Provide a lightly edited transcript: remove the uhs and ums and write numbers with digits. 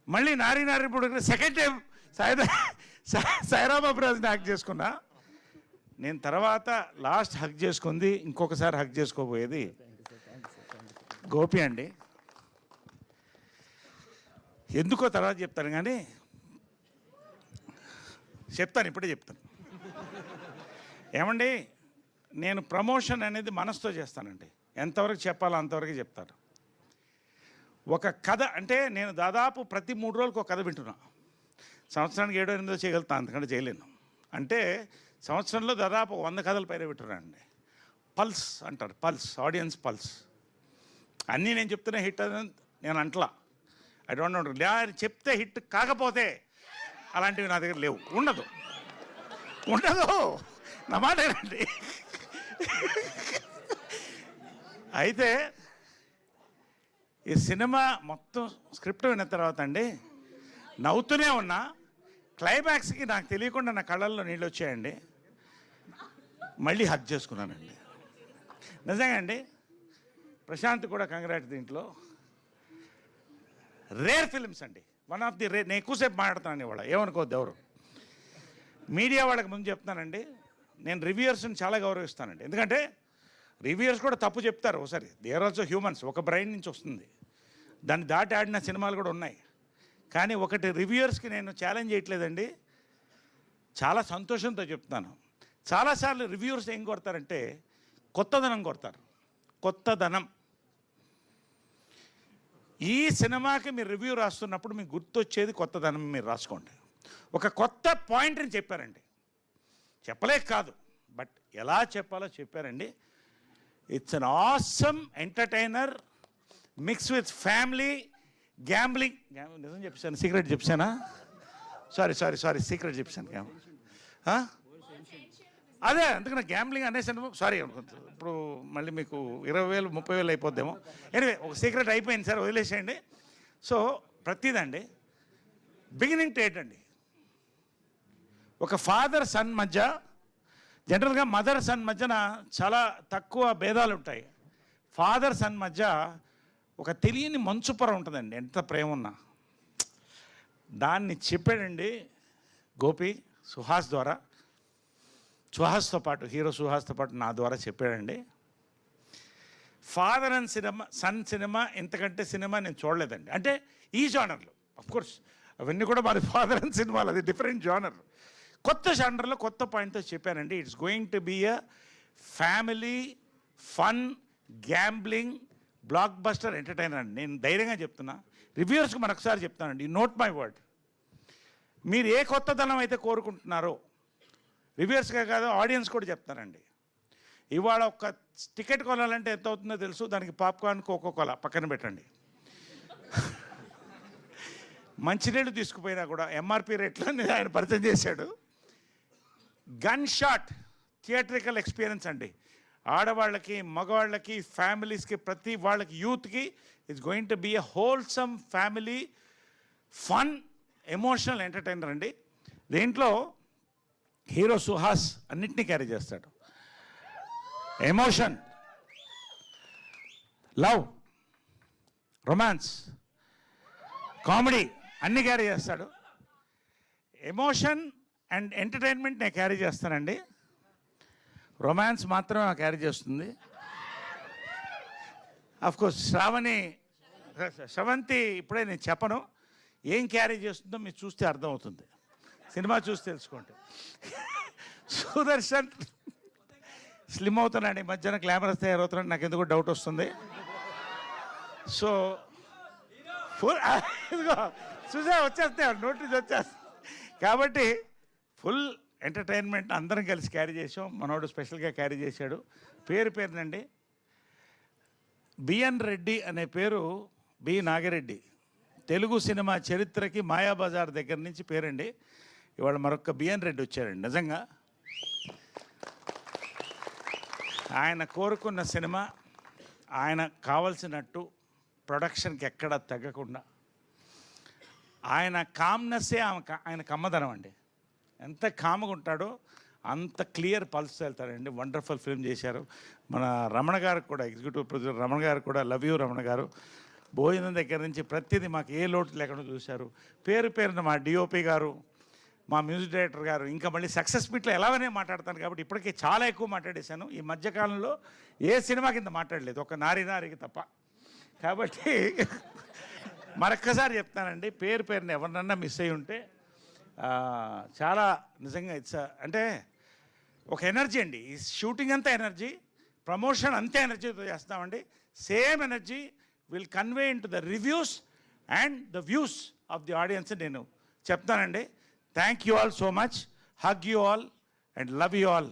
మళ్ళీ నారీ నారీ ఇప్పుడు second time Sairam అభిరాజ్ని Haq చేసుకున్నా. నేను తర్వాత లాస్ట్ హక్ చేసుకుంది, ఇంకొకసారి హక్ చేసుకోబోయేది గోపి అండి. ఎందుకో తర్వాత చెప్తాను, కానీ చెప్తాను, ఇప్పుడే చెప్తాను. ఏమండి, నేను ప్రమోషన్ అనేది మనసుతో చేస్తానండి. ఎంతవరకు చెప్పాలో అంతవరకు చెప్తాను. ఒక కథ అంటే నేను దాదాపు ప్రతి 3 రోజులకు ఒక కథ వింటున్నా. సంవత్సరానికి 7-8 చేయగలుగుతాను, అంతకంటే చేయలేను. అంటే సంవత్సరంలో దాదాపు 100 కథల పైన వింటున్నానండి. పల్స్ అంటారు, పల్స్, ఆడియన్స్ పల్స్. అన్నీ నేను చెప్తున్నా హిట్ అని నేను అంటలా. ఐ డోంట్ నో, చెప్తే హిట్ కాకపోతే అలాంటివి నా దగ్గర లేవు, ఉండదు నా మాట ఏంటండి. అయితే ఈ సినిమా మొత్తం స్క్రిప్ట్ విన్న తర్వాత అండి నవ్వుతూనే ఉన్నా. క్లైమాక్స్కి నాకు తెలియకుండా నా కళ్ళల్లో నీళ్ళు వచ్చాయండి. మళ్ళీ హగ్ చేసుకున్నానండి. నిజంగా అండి, ప్రశాంత్ కూడా కంగ్రాట్. దీంట్లో రేర్ ఫిలిమ్స్ అండి, వన్ ఆఫ్ ది రేర్. నేను ఎక్కువసేపు మాట్లాడుతాను ఇవాళ, ఏమనుకోవద్దు ఎవరు. మీడియా వాళ్ళకి ముందు చెప్తానండి, నేను రివ్యూయర్స్ని చాలా గౌరవిస్తానండి. ఎందుకంటే రివ్యూయర్స్ కూడా తప్పు చెప్తారు ఒకసారి. దే ఆర్ ఆల్సో హ్యూమన్స్, ఒక బ్రెయిన్ నుంచి వస్తుంది. దాన్ని దాటి ఆడిన సినిమాలు కూడా ఉన్నాయి. కానీ ఒకటి రివ్యూయర్స్కి నేను ఛాలెంజ్ చేయట్లేదండి, చాలా సంతోషంతో చెప్తున్నాను. చాలాసార్లు రివ్యూయర్స్ ఏం కొడతారంటే కొత్తదనం కొడతారు. కొత్తదనం. ఈ సినిమాకి మీరు రివ్యూ రాస్తున్నప్పుడు మీకు గుర్తొచ్చేది కొత్తదనం. మీరు రాసుకోండి. ఒక కొత్త పాయింట్ని చెప్పారండి, చెప్పలేక కాదు, బట్ ఎలా చెప్పాలో చెప్పారండి. It's an awesome entertainer mix with family gambling. నిజం చెప్పాను, సీక్రెట్ చెప్పానా? సారీ సీక్రెట్ చెప్పాను. అదే అందుకని గ్యాంబ్లింగ్ అనేసాను, సారీ. ఇప్పుడు మళ్ళీ మీకు 20,000 30,000 అయిపోద్దేమో. ఎనివే, ఒక సీక్రెట్ అయిపోయింది సార్, వదిలేసేయండి. సో ప్రతిదండి బిగినింగ్ టు ఎండ్ అండి. ఒక ఫాదర్ సన్ మధ్య, జనరల్గా మదర్ సన్ మధ్యన చాలా తక్కువ భేదాలు ఉంటాయి. ఫాదర్ సన్ మధ్య ఒక తెలియని మంచుపొర ఉంటుందండి, ఎంత ప్రేమ ఉన్నా. దాన్ని చెప్పాడండి గోపి సుహాస్ ద్వారా. సుహాస్తో పాటు, హీరో సుహాస్తో పాటు నా ద్వారా చెప్పాడండి. Father and cinema, son cinema, ఇంతకంటే సినిమా నేను చూడలేదండి. అంటే ఈ జానర్లో అఫ్కోర్స్ అవన్నీ కూడా మాది ఫాదర్ అండ్ సినిమాలు, అది డిఫరెంట్ జానర్. కొత్త జానర్లో కొత్త పాయింట్తో చెప్పానండి. It's going to be a family fun gambling blockbuster entertainer అండి. నేను ధైర్యంగా చెప్తున్నా, రివ్యూవర్స్కి మరొకసారి చెప్తానండి, నోట్ మై వర్డ్. మీరు ఏ కొత్తదనం అయితే కోరుకుంటున్నారో, రివ్యూవర్స్గా కాదు ఆడియన్స్ కూడా చెప్తానండి. ఇవాళ ఒక టికెట్ కొనాలంటే ఎంత అవుతుందో తెలుసు. దానికి పాప్కార్న్, కోకోకోలా పక్కన పెట్టండి. మంచినీళ్ళు తీసుకుపోయినా కూడా ఎంఆర్పి రేట్లో ఆయన పరిచయం చేశాడు. గన్ షాట్ థియేట్రికల్ ఎక్స్పీరియన్స్ అండి. ఆడవాళ్ళకి, మగవాళ్ళకి, ఫ్యామిలీస్కి, ప్రతి వాళ్ళకి, యూత్కి it's going to be a wholesome family fun emotional entertainer అండి. దీంట్లో హీరో సుహాస్ అన్నింటినీ క్యారీ చేస్తాడు. ఎమోషన్, లవ్, రొమాన్స్, కామెడీ అన్నీ క్యారీ చేస్తాడు. ఎమోషన్ అండ్ ఎంటర్టైన్మెంట్ నేను క్యారీ చేస్తానండి. రొమాన్స్ మాత్రం క్యారీ చేస్తుంది. అఫ్కోర్స్ శ్రవంతి ఇప్పుడే నేను చెప్పను, ఏం క్యారీ చేస్తుందో మీరు చూస్తే అర్థమవుతుంది. సినిమా చూసి తెలుసుకోండి. సుదర్శన్ స్లిమ్ అవుతున్నాడు, ఈ మధ్యన గ్లామరస్ తయారవుతున్నాడు, నాకు ఎందుకో డౌట్ వస్తుంది. సో చూసా వచ్చేస్తాయి, నోటీస్ వచ్చేస్తాయి. కాబట్టి ఫుల్ ఎంటర్టైన్మెంట్ అందరం కలిసి క్యారీ చేసాం. మనోడు స్పెషల్గా క్యారీ చేశాడు. పేరునండి, బిఎన్ రెడ్డి అనే పేరు బి నాగిరెడ్డి. తెలుగు సినిమా చరిత్రకి మాయాబజార్ దగ్గర నుంచి పేరండి. ఇవాళ మరొక బిఎన్ రెడ్డి వచ్చారండి. నిజంగా ఆయన కోరుకున్న సినిమా, ఆయన కావలసినట్టు ప్రొడక్షన్కి ఎక్కడా తగ్గకుండా, ఆయన కామ్నెస్సే ఆయన కమ్మదనం అండి. ఎంత కామ్గా ఉంటాడో అంత క్లియర్ పల్స్ వెళ్తారండి. వండర్ఫుల్ ఫిల్మ్ చేశారు. మన రమణ గారికి కూడా, ఎగ్జిక్యూటివ్ ప్రొడ్యూసర్ రమణ గారు కూడా, లవ్ యూ రమణ గారు. భోజనం దగ్గర నుంచి ప్రతిదీ మాకు ఏ లోటు లేకుండా చూశారు. పేరు పేరున మా డిఓపి గారు, మా మ్యూజిక్ డైరెక్టర్ గారు, ఇంకా మళ్ళీ సక్సెస్ మీట్లో ఎలాగనే మాట్లాడతాను కాబట్టి ఇప్పటికే చాలా ఎక్కువ మాట్లాడేశాను. ఈ మధ్యకాలంలో ఏ సినిమా కింద మాట్లాడలేదు, ఒక నారికి తప్ప. కాబట్టి మరొక్కసారి చెప్తానండి, పేరు పేరుని ఎవరినన్నా మిస్ అయ్యి ఉంటే చాలా నిజంగా ఇట్స్ అంటే ఒక ఎనర్జీ అండి. ఈ షూటింగ్ అంతా ఎనర్జీ, ప్రమోషన్ అంతే ఎనర్జీతో చేస్తామండి. Same energy will convey in to the reviews and the views of the audience నేను చెప్తానండి. Thank you all so much. Hug you all and love you all.